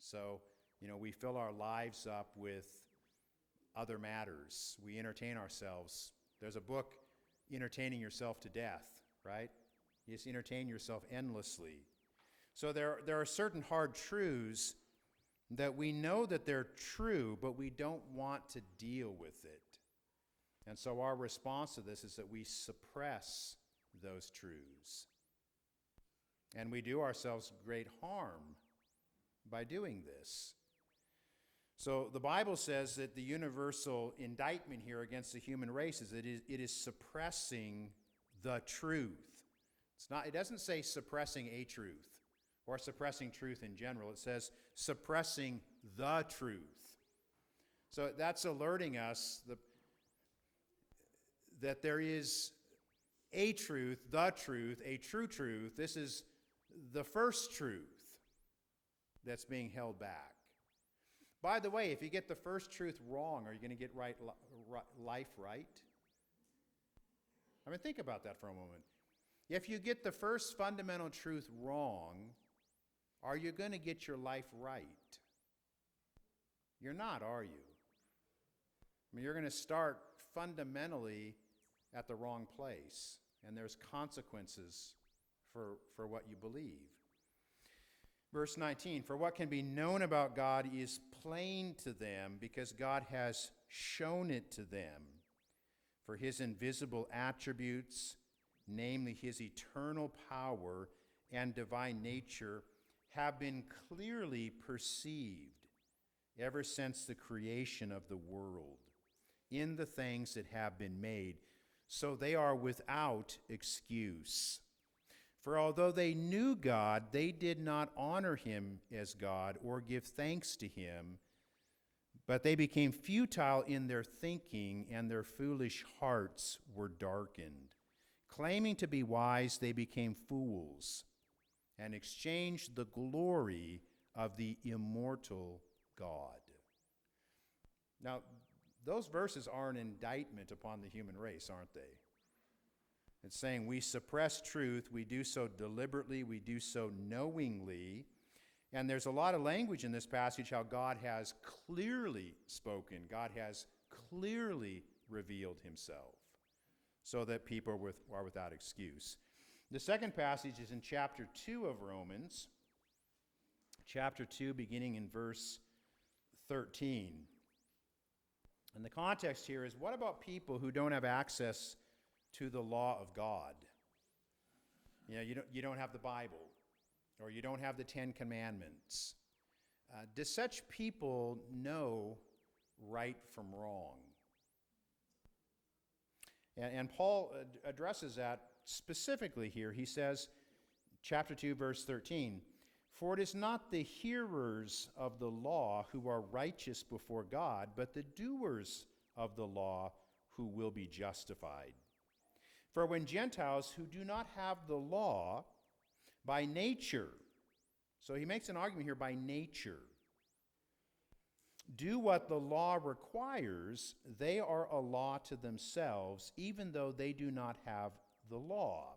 A: So, we fill our lives up with other matters. We entertain ourselves. There's a book, Entertaining Yourself to Death, right? You just entertain yourself endlessly. So there are certain hard truths that we know that they're true, but we don't want to deal with it. And so our response to this is that we suppress those truths. And we do ourselves great harm by doing this. So the Bible says that the universal indictment here against the human race is that it is suppressing the truth. It doesn't say suppressing a truth or suppressing truth in general. It says suppressing the truth. So that's alerting us. that there is a truth, the truth, a true truth. This is the first truth that's being held back. By the way, if you get the first truth wrong, are you going to get life right? I mean, think about that for a moment. If you get the first fundamental truth wrong, are you going to get your life right? You're not, are you? I mean, you're going to start fundamentally at the wrong place, and there's consequences for what you believe. Verse 19, for what can be known about God is plain to them because God has shown it to them. For his invisible attributes, namely his eternal power and divine nature, have been clearly perceived ever since the creation of the world in the things that have been made, so they are without excuse. For although they knew God, they did not honor him as God or give thanks to him, but they became futile in their thinking, and their foolish hearts were darkened. Claiming to be wise, they became fools and exchanged the glory of the immortal God. Now, those verses are an indictment upon the human race, aren't they? It's saying we suppress truth, we do so deliberately, we do so knowingly. And there's a lot of language in this passage how God has clearly spoken. God has clearly revealed himself so that people are without excuse. The second passage is in chapter 2 of Romans, chapter 2 beginning in verse 13. And the context here is, what about people who don't have access to the law of God? You know, you don't have the Bible, or you don't have the Ten Commandments. Do such people know right from wrong? And Paul addresses that specifically here. He says, chapter 2, verse 13, for it is not the hearers of the law who are righteous before God, but the doers of the law who will be justified. For when Gentiles who do not have the law by nature, so he makes an argument here by nature, do what the law requires, they are a law to themselves, even though they do not have the law.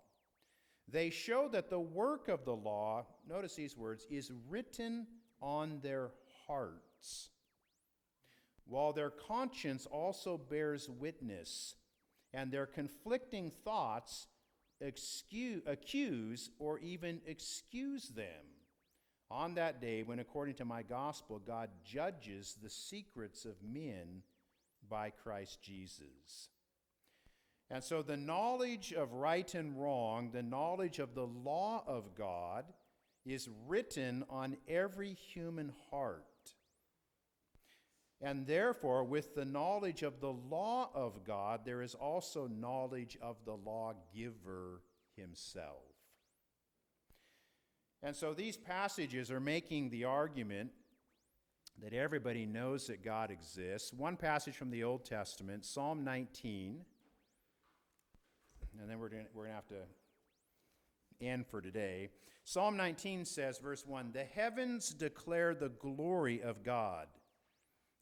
A: They show that the work of the law, notice these words, is written on their hearts, while their conscience also bears witness, and their conflicting thoughts accuse or even excuse them on that day when, according to my gospel, God judges the secrets of men by Christ Jesus. And so the knowledge of right and wrong, the knowledge of the law of God, is written on every human heart. And therefore, with the knowledge of the law of God, there is also knowledge of the lawgiver himself. And so these passages are making the argument that everybody knows that God exists. One passage from the Old Testament, Psalm 19, and then we're going to have to end for today. Psalm 19 says, verse 1, the heavens declare the glory of God,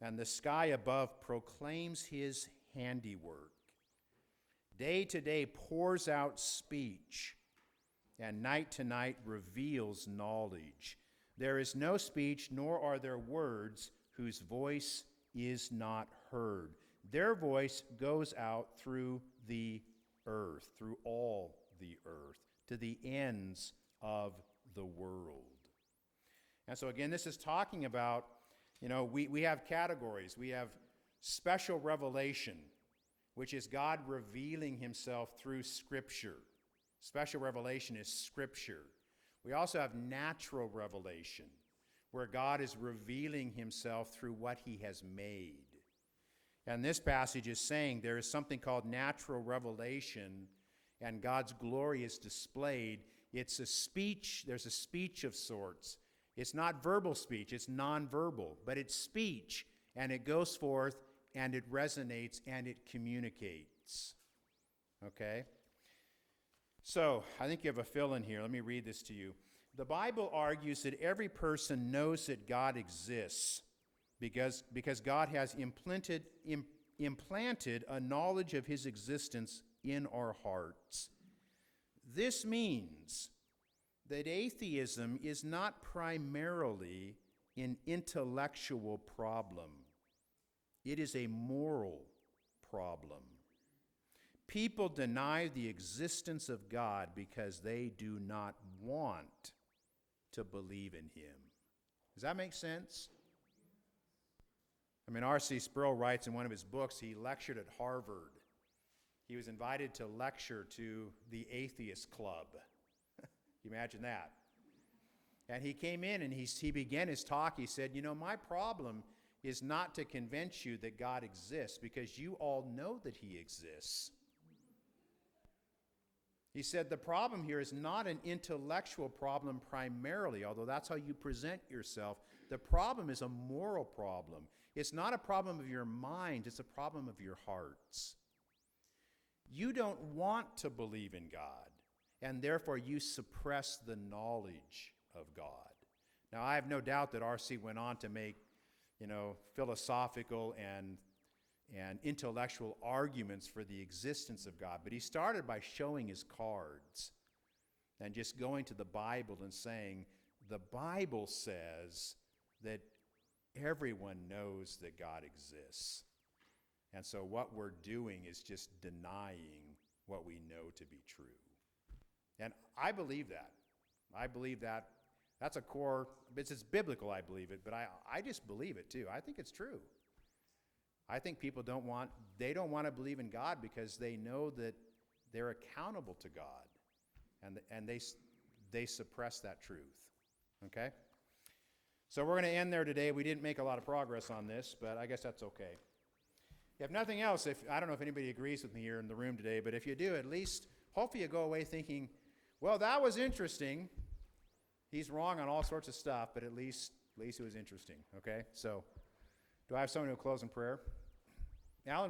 A: and the sky above proclaims his handiwork. Day to day pours out speech, and night to night reveals knowledge. There is no speech, nor are there words whose voice is not heard. Their voice goes out through the earth, through all the earth, to the ends of the world. And so again, this is talking about, we have categories. We have special revelation, which is God revealing himself through Scripture. Special revelation is Scripture. We also have natural revelation, where God is revealing himself through what he has made. And this passage is saying there is something called natural revelation, and God's glory is displayed. It's a speech, there's a speech of sorts. It's not verbal speech, it's nonverbal, but it's speech, and it goes forth, and it resonates, and it communicates. Okay? So, I think you have a fill in here. Let me read this to you. The Bible argues that every person knows that God exists because God has implanted a knowledge of his existence in our hearts. This means that atheism is not primarily an intellectual problem. It is a moral problem. People deny the existence of God because they do not want to believe in him. Does that make sense? I mean, R.C. Sproul writes in one of his books, he lectured at Harvard. He was invited to lecture to the Atheist Club. You imagine that? And he came in and he began his talk. He said, my problem is not to convince you that God exists because you all know that he exists. He said the problem here is not an intellectual problem primarily, although that's how you present yourself. The problem is a moral problem. It's not a problem of your mind, it's a problem of your hearts. You don't want to believe in God, and therefore you suppress the knowledge of God. Now, I have no doubt that R.C. went on to make, philosophical and intellectual arguments for the existence of God, but he started by showing his cards and just going to the Bible and saying, the Bible says that everyone knows that God exists. And so what we're doing is just denying what we know to be true. And I believe that. I believe that. That's a core, it's biblical, I believe it, but I just believe it too. I think it's true. I think people don't want to believe in God because they know that they're accountable to God, and they suppress that truth. Okay? So we're going to end there today. We didn't make a lot of progress on this, but I guess that's okay. If nothing else, I don't know if anybody agrees with me here in the room today, but if you do, at least hopefully you go away thinking, well, that was interesting. He's wrong on all sorts of stuff, but at least it was interesting. Okay? So do I have someone who will close in prayer? Alan?